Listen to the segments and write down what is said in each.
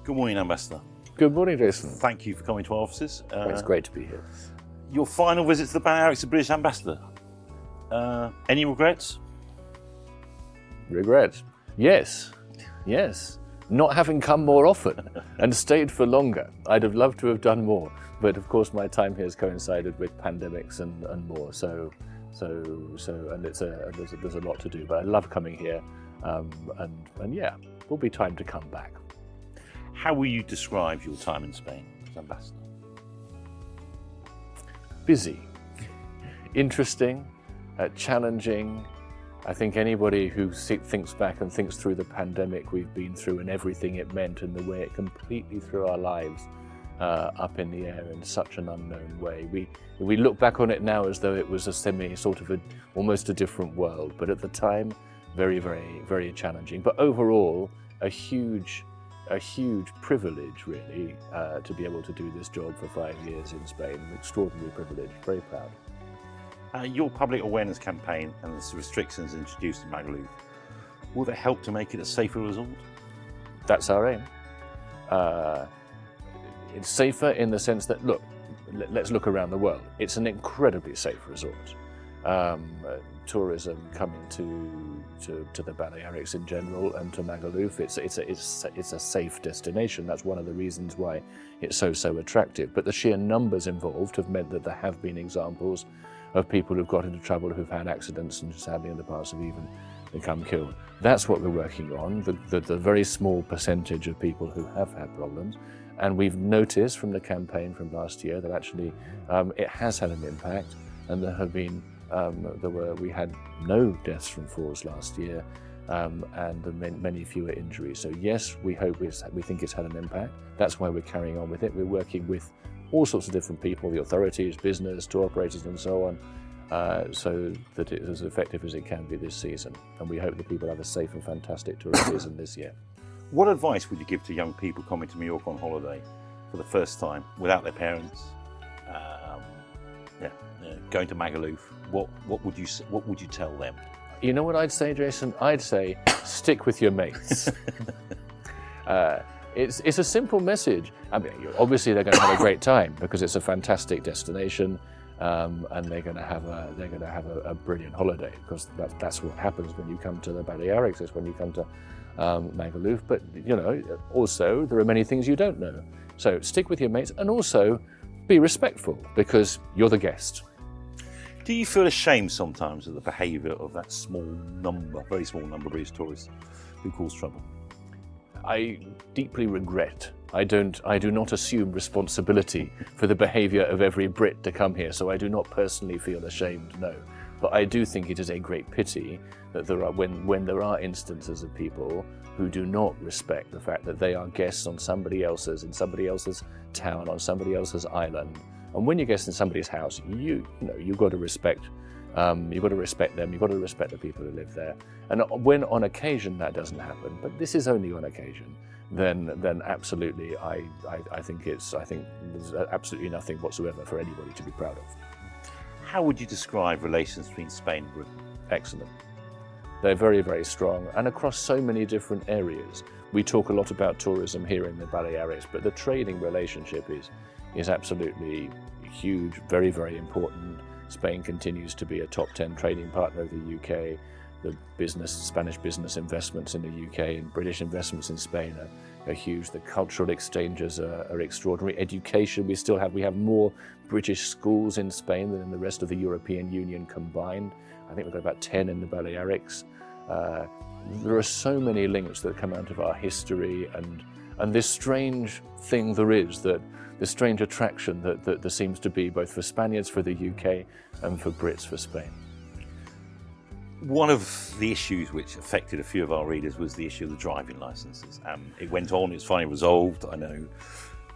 Good morning, Ambassador. Good morning, Jason. Thank you for coming to our offices. It's great to be here. Your final visit to the Balearics as British Ambassador. Any regrets? Regret? Yes. Not having come more often and stayed for longer. I'd have loved to have done more, but of course my time here has coincided with pandemics and more. So, and there's a lot to do. But I love coming here, and yeah, will be time to come back. How will you describe your time in Spain as Ambassador? Busy, interesting, challenging. I think anybody who thinks back and thinks through the pandemic we've been through and everything it meant and the way it completely threw our lives up in the air in such an unknown way. We look back on it now as though it was almost a different world, but at the time, very, very, very challenging. But overall, a huge privilege, really, to be able to do this job for 5 years in Spain. An extraordinary privilege, very proud. Your public awareness campaign and the restrictions introduced in Magaluf, will they help to make it a safer resort? That's our aim. It's safer in the sense that, let's look around the world. It's an incredibly safe resort. Tourism coming to the Balearics in general and to Magaluf, it's a safe destination. That's one of the reasons why it's so attractive. But the sheer numbers involved have meant that there have been examples of people who've got into trouble, who've had accidents, and sadly in the past have even become killed. That's what we're working on, the very small percentage of people who have had problems. And we've noticed from the campaign from last year that actually it has had an impact, and there have been we had no deaths from falls last year, and many fewer injuries. So yes, we think it's had an impact. That's why we're carrying on with it. We're working with all sorts of different people, the authorities, business, tour operators and so on, so that it is as effective as it can be this season. And we hope that people have a safe and fantastic tourist season this year. What advice would you give to young people coming to Mallorca on holiday for the first time, without their parents, going to Magaluf? What would you tell them? You know what I'd say, Jason? I'd say stick with your mates. It's a simple message. I mean, obviously they're going to have a great time because it's a fantastic destination, and they're going to have a brilliant holiday, because that's what happens when you come to the Balearics. It's when you come to Magaluf. But also there are many things you don't know. So stick with your mates, and also be respectful because you're the guest. Do you feel ashamed sometimes of the behaviour of that very small number of British tourists who cause trouble? I deeply regret. I do not assume responsibility for the behaviour of every Brit to come here, so I do not personally feel ashamed, no. But I do think it is a great pity that when there are instances of people who do not respect the fact that they are guests in somebody else's town, on somebody else's island. And when you're guests in somebody's house, you've got to respect. You've got to respect them. You've got to respect the people who live there. And when on occasion that doesn't happen, but this is only on occasion, then absolutely, I think there's absolutely nothing whatsoever for anybody to be proud of. How would you describe relations between Spain and Britain? Excellent. They're very, very strong, and across so many different areas. We talk a lot about tourism here in the Balearics, but the trading relationship is absolutely huge, very, very important. Spain continues to be a top 10 trading partner of the UK. The Spanish business investments in the UK and British investments in Spain are huge. The cultural exchanges are extraordinary. Education, we have more British schools in Spain than in the rest of the European Union combined. I think we've got about 10 in the Balearics. There are so many links that come out of our history, and this strange thing this strange attraction that there seems to be both for Spaniards for the UK and for Brits for Spain. One of the issues which affected a few of our readers was the issue of the driving licences. It went on, it was finally resolved, I know.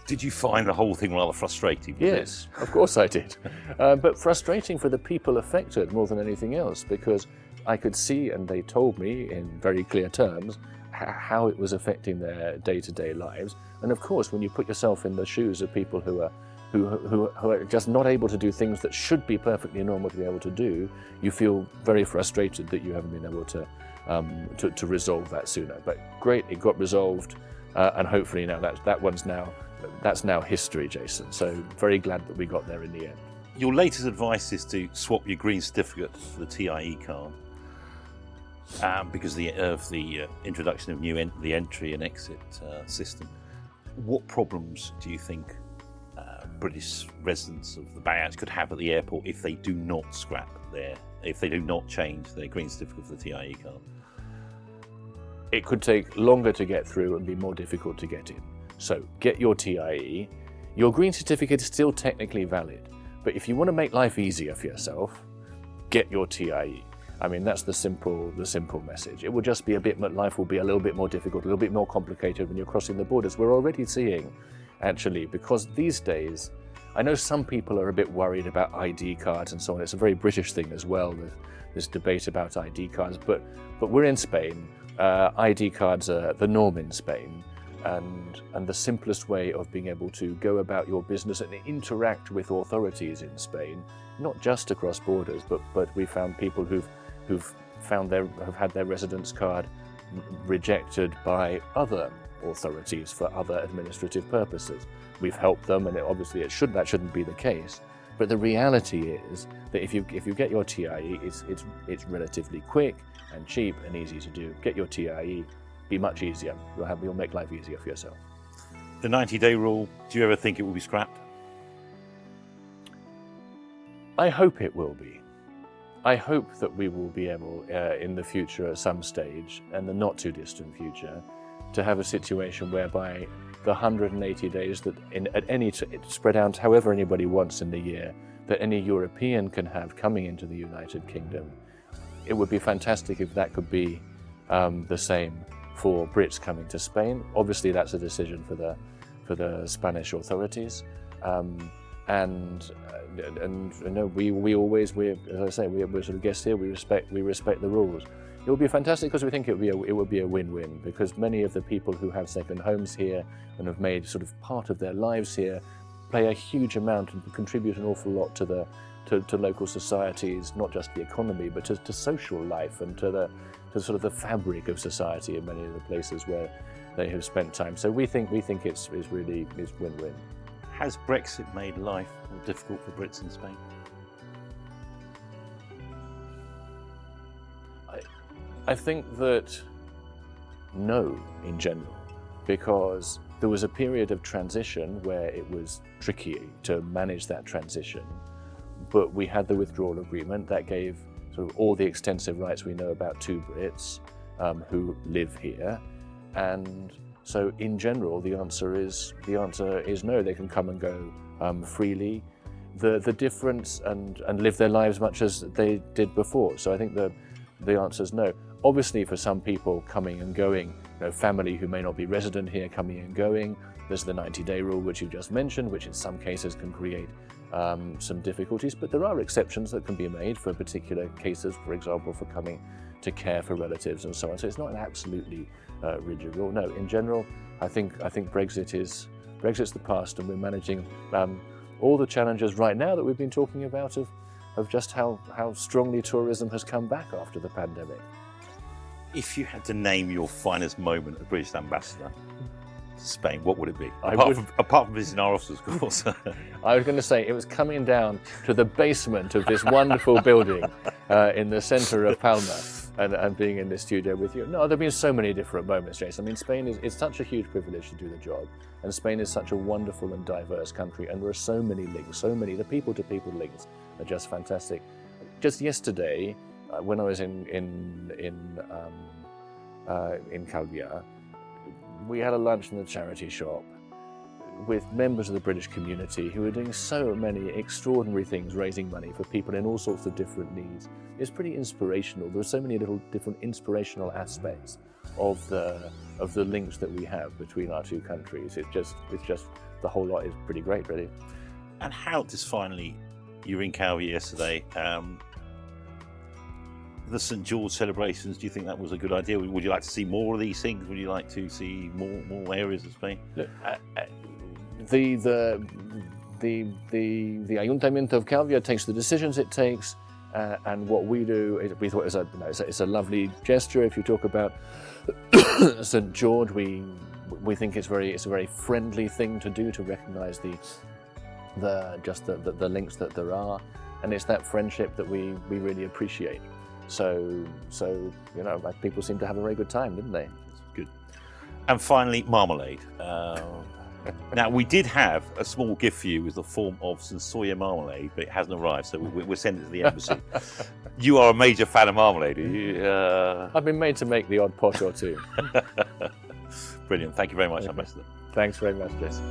Did you find the whole thing rather frustrating? Yes, of course I did. But frustrating for the people affected more than anything else, because I could see, and they told me in very clear terms, how it was affecting their day-to-day lives. And of course, when you put yourself in the shoes of people who are just not able to do things that should be perfectly normal to be able to do, you feel very frustrated that you haven't been able to resolve that sooner. But great, it got resolved. and hopefully now that's now history, Jason. So very glad that we got there in the end. Your latest advice is to swap your green certificate for the TIE card because of the introduction of the entry and exit system. What problems do you think British residents of the Balearics could have at the airport if they do not change their green certificate for the TIE card? It could take longer to get through and be more difficult to get in. So get your TIE. Your green certificate is still technically valid, but if you want to make life easier for yourself, get your TIE. I mean, that's the simple message. It will just be life will be a little bit more difficult, a little bit more complicated when you're crossing the borders. We're already seeing, actually, because these days, I know some people are a bit worried about ID cards and so on. It's a very British thing as well, this debate about ID cards, but we're in Spain. ID cards are the norm in Spain, and the simplest way of being able to go about your business and interact with authorities in Spain, not just across borders, but we found people who've had their residence card rejected by other authorities for other administrative purposes. We've helped them, and that shouldn't be the case. But the reality is that if you get your TIE, it's relatively quick and cheap and easy to do. Get your TIE, be much easier. You'll make life easier for yourself. The 90-day rule, do you ever think it will be scrapped? I hope it will be. I hope that we will be able, in the future at some stage, and the not too distant future, to have a situation whereby the 180 days that spread out however anybody wants in the year, that any European can have coming into the United Kingdom. It would be fantastic if that could be the same for Brits coming to Spain. Obviously, that's a decision for the Spanish authorities. And you know, as I say, we're sort of guests here. We respect the rules. It would be fantastic because we think it would be a win-win, because many of the people who have second homes here and have made sort of part of their lives here play a huge amount and contribute an awful lot to local societies, not just the economy, but to social life and to sort of the fabric of society in many of the places where they have spent time. So we think it's really win-win. Has Brexit made life more difficult for Brits in Spain? I think that no, in general, because there was a period of transition where it was tricky to manage that transition, but we had the withdrawal agreement that gave sort of all the extensive rights we know about to Brits who live here, and so in general the answer is no. They can come and go freely. The difference and live their lives much as they did before. So I think the answer is no. Obviously, for some people coming and going, family who may not be resident here coming and going, there's the 90-day rule, which you just mentioned, which in some cases can create some difficulties, but there are exceptions that can be made for particular cases, for example, for coming to care for relatives and so on. So it's not an absolutely rigid rule. No, in general, I think Brexit's the past, and we're managing all the challenges right now that we've been talking about of just how strongly tourism has come back after the pandemic. If you had to name your finest moment as British ambassador to Spain, what would it be? Apart from visiting our offices, of course. I was going to say it was coming down to the basement of this wonderful building in the centre of Palma and being in this studio with you. No, there have been so many different moments, Jason. I mean, Spain it's such a huge privilege to do the job, and Spain is such a wonderful and diverse country, and there are so many links, the people-to-people links are just fantastic. Just yesterday, when I was in Calgary, we had a lunch in the charity shop with members of the British community who are doing so many extraordinary things, raising money for people in all sorts of different needs. It's pretty inspirational. There are so many little different inspirational aspects of the links that we have between our two countries. It's just the whole lot is pretty great, really. And how does finally, you were in Calgary yesterday, the St. George celebrations, do you think that was a good idea? Would you like to see more of these things? Would you like to see more areas of Spain? Look, the Ayuntamiento of Calgary takes the decisions it takes, and what we do, we thought it's a lovely gesture. If you talk about St. George, we we think it's a very friendly thing to do, to recognise the links that there are, and it's that friendship that we really appreciate. So people seem to have a very good time, didn't they? Good. And finally, marmalade. Now, we did have a small gift for you with the form of some soya marmalade, but it hasn't arrived, so we'll send it to the embassy. You are a major fan of marmalade, are you? I've been made to make the odd pot or two. Brilliant. Thank you very much, Ambassador. Thanks very much, Jess.